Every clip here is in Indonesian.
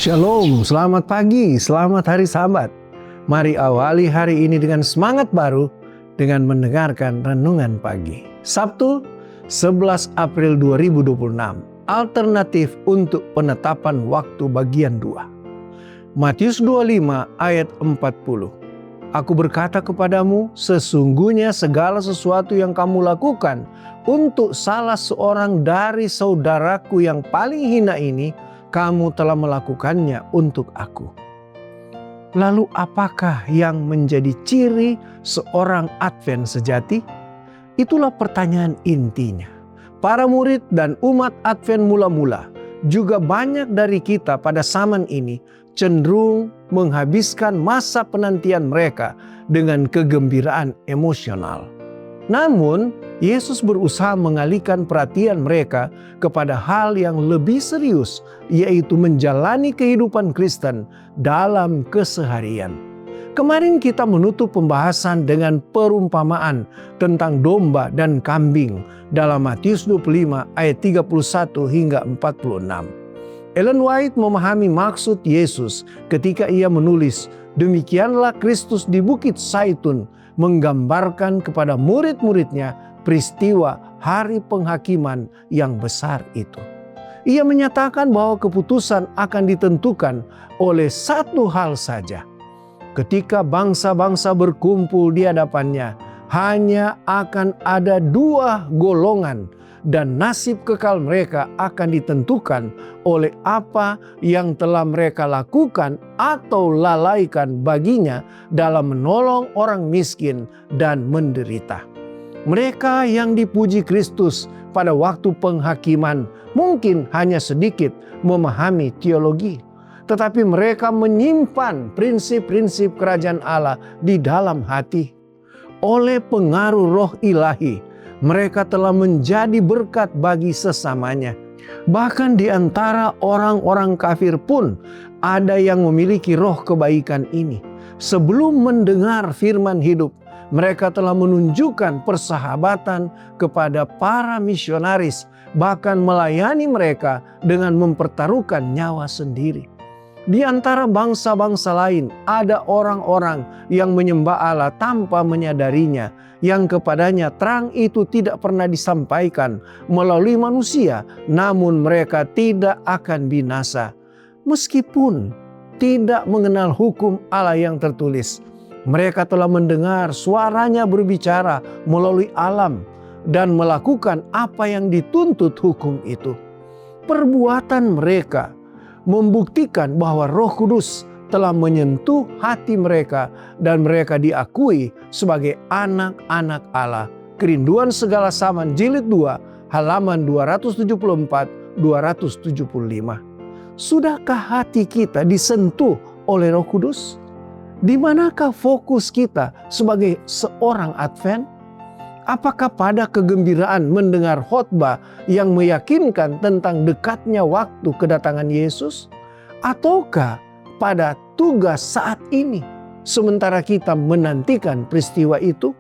Shalom, selamat pagi, selamat hari Sabat. Mari awali hari ini dengan semangat baru dengan mendengarkan renungan pagi. Sabtu, 11 April 2026. Alternatif untuk penetapan waktu bagian 2. Matius 25 ayat 40. Aku berkata kepadamu, sesungguhnya segala sesuatu yang kamu lakukan untuk salah seorang dari saudaraku yang paling hina ini, kamu telah melakukannya untuk aku. Lalu apakah yang menjadi ciri seorang Advent sejati? Itulah pertanyaan intinya. Para murid dan umat Advent mula-mula, juga banyak dari kita pada zaman ini cenderung menghabiskan masa penantian mereka dengan kegembiraan emosional. Namun, Yesus berusaha mengalihkan perhatian mereka kepada hal yang lebih serius, yaitu menjalani kehidupan Kristen dalam keseharian. Kemarin kita menutup pembahasan dengan perumpamaan tentang domba dan kambing dalam Matius 25 ayat 31 hingga 46. Ellen White memahami maksud Yesus ketika ia menulis, "Demikianlah Kristus di Bukit Zaitun menggambarkan kepada murid-muridnya peristiwa hari penghakiman yang besar itu." Ia menyatakan bahwa keputusan akan ditentukan oleh satu hal saja. Ketika bangsa-bangsa berkumpul di hadapannya, hanya akan ada dua golongan dan nasib kekal mereka akan ditentukan oleh apa yang telah mereka lakukan atau lalaikan baginya dalam menolong orang miskin dan menderita. Mereka yang dipuji Kristus pada waktu penghakiman mungkin hanya sedikit memahami teologi, tetapi mereka menyimpan prinsip-prinsip kerajaan Allah di dalam hati. Oleh pengaruh Roh Ilahi, mereka telah menjadi berkat bagi sesamanya. Bahkan di antara orang-orang kafir pun ada yang memiliki roh kebaikan ini. Sebelum mendengar firman hidup, mereka telah menunjukkan persahabatan kepada para misionaris, bahkan melayani mereka dengan mempertaruhkan nyawa sendiri. Di antara bangsa-bangsa lain ada orang-orang yang menyembah Allah tanpa menyadarinya, yang kepadanya terang itu tidak pernah disampaikan melalui manusia, namun mereka tidak akan binasa. Meskipun tidak mengenal hukum Allah yang tertulis, mereka telah mendengar suaranya berbicara melalui alam dan melakukan apa yang dituntut hukum itu. Perbuatan mereka membuktikan bahwa Roh Kudus telah menyentuh hati mereka dan mereka diakui sebagai anak-anak Allah. Kerinduan Segala Zaman jilid 2 halaman 274-275. Sudahkah hati kita disentuh oleh Roh Kudus? Di manakah fokus kita sebagai seorang Advent? Apakah pada kegembiraan mendengar khotbah yang meyakinkan tentang dekatnya waktu kedatangan Yesus? Ataukah pada tugas saat ini sementara kita menantikan peristiwa itu?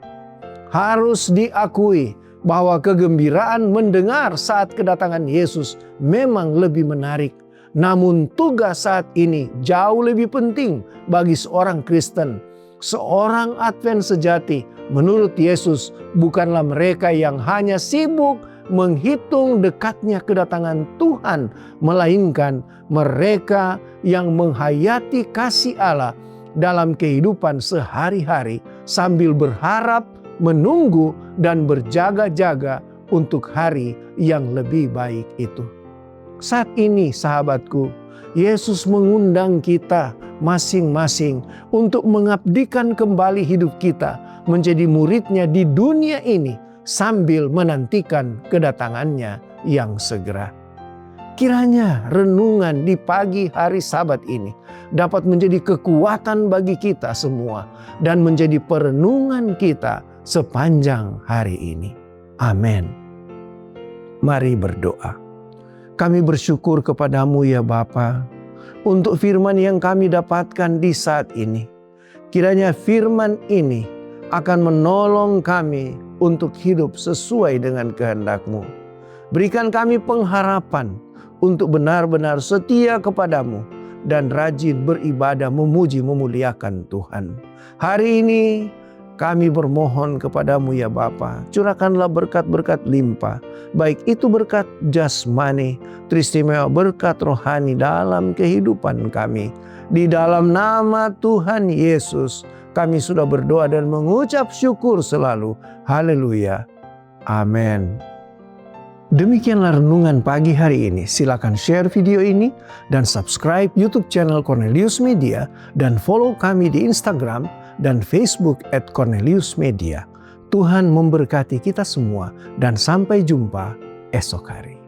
Harus diakui bahwa kegembiraan mendengar saat kedatangan Yesus memang lebih menarik. Namun tugas saat ini jauh lebih penting bagi seorang Kristen. Seorang Advent sejati menurut Yesus bukanlah mereka yang hanya sibuk menghitung dekatnya kedatangan Tuhan, melainkan mereka yang menghayati kasih Allah dalam kehidupan sehari-hari sambil berharap, menunggu, dan berjaga-jaga untuk hari yang lebih baik itu. Saat ini sahabatku, Yesus mengundang kita masing-masing untuk mengabdikan kembali hidup kita menjadi muridnya di dunia ini sambil menantikan kedatangannya yang segera. Kiranya renungan di pagi hari Sabat ini dapat menjadi kekuatan bagi kita semua dan menjadi perenungan kita sepanjang hari ini. Amin. Mari berdoa. Kami bersyukur kepadamu ya Bapa untuk firman yang kami dapatkan di saat ini. Kiranya firman ini akan menolong kami untuk hidup sesuai dengan kehendak-Mu. Berikan kami pengharapan untuk benar-benar setia kepadamu dan rajin beribadah memuji memuliakan Tuhan. Hari ini kami bermohon kepadamu ya Bapa, curahkanlah berkat-berkat limpah, baik itu berkat jasmani, teristimewa berkat rohani dalam kehidupan kami. Di dalam nama Tuhan Yesus, kami sudah berdoa dan mengucap syukur selalu. Haleluya. Amin. Demikianlah renungan pagi hari ini. Silakan share video ini dan subscribe YouTube channel Cornelius Media dan follow kami di Instagram dan Facebook @corneliusmedia. Tuhan memberkati kita semua dan sampai jumpa esok hari.